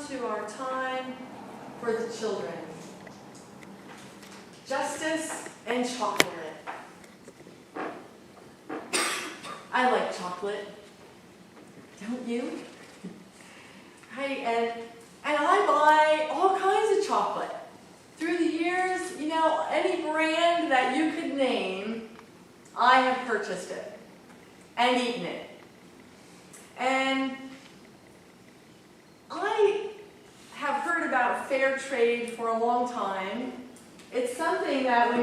to our time for the children. Justice and chocolate. I like chocolate. Don't you? Right, and I buy all kinds of chocolate. Through the years, you know, any brand that you could name, I have purchased it and eaten it. And I have heard about fair trade for a long time. It's something that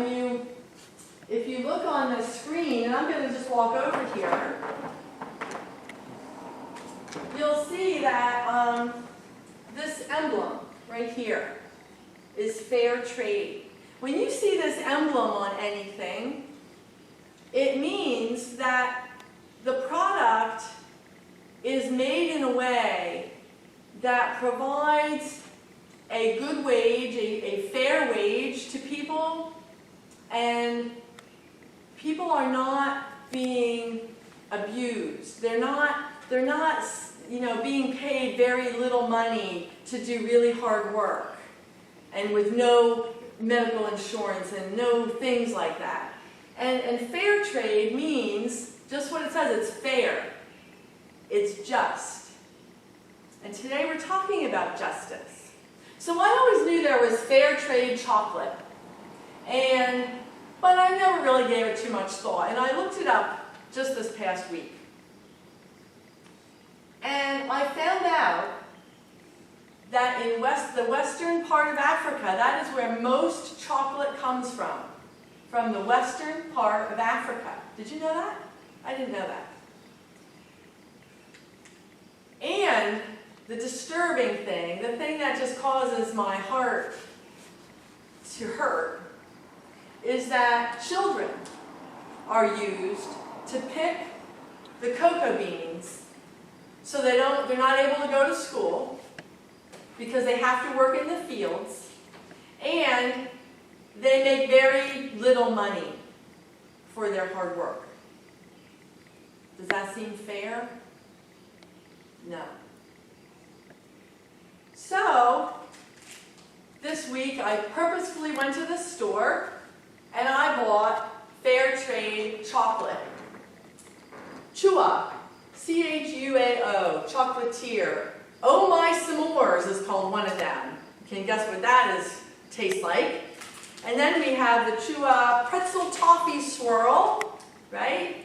if you look on the screen, and I'm going to just walk over here, you'll see that this emblem right here is fair trade. When you see this emblem on anything, it means that the product is made in a way that provides a good wage, a fair wage to people, and people are not being abused. They're not being paid very little money to do really hard work and with no medical insurance and no things like that. And fair trade means just what it says, it's fair. It's just. And today we're talking about justice. So I always knew there was fair trade chocolate, but I never really gave it too much thought. And I looked it up just this past week. And I found out that in the western part of Africa, that is where most chocolate comes from the western part of Africa. Did you know that? I didn't know that. And the disturbing thing, the thing that just causes my heart to hurt, is that children are used to pick the cocoa beans so they're not able to go to school because they have to work in the fields, and they make very little money for their hard work. Does that seem fair? No. So, this week I purposefully went to the store and I bought fair trade chocolate. Chua, C-H-U-A-O, chocolatier. Oh My S'mores is called one of them. You can guess what that tastes like. And then we have the Chua pretzel toffee swirl, right?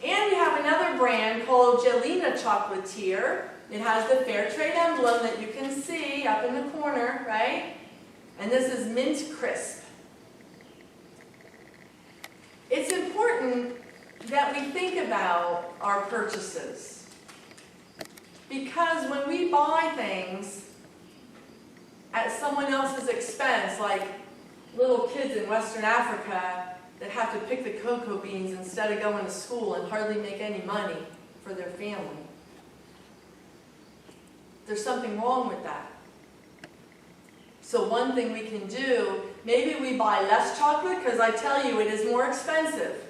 And we have another brand called Jelena Chocolatier. It has the fair trade emblem that you can see up in the corner, right? And this is Mint Crisp. It's important that we think about our purchases, because when we buy things at someone else's expense, like little kids in Western Africa that have to pick the cocoa beans instead of going to school and hardly make any money for their family, there's something wrong with that. So one thing we can do, maybe we buy less chocolate, because I tell you it is more expensive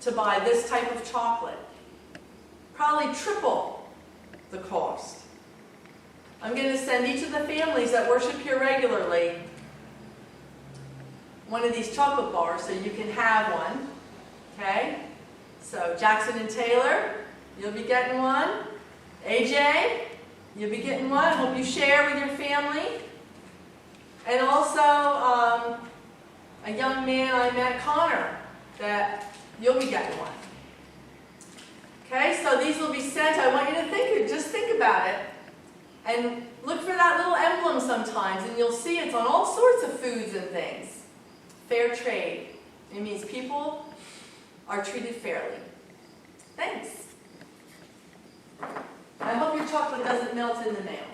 to buy this type of chocolate. Probably triple the cost. I'm going to send each of the families that worship here regularly one of these chocolate bars so you can have one. Okay? So Jackson and Taylor, you'll be getting one. AJ, you'll be getting one. I hope you share with your family. And also a young man I met, Connor, that you'll be getting one. Okay, so these will be sent. I want you to just think about it. And look for that little emblem sometimes, and you'll see it's on all sorts of foods and things. Fair trade. It means people are treated fairly. Thanks. I hope your chocolate doesn't melt in the mail.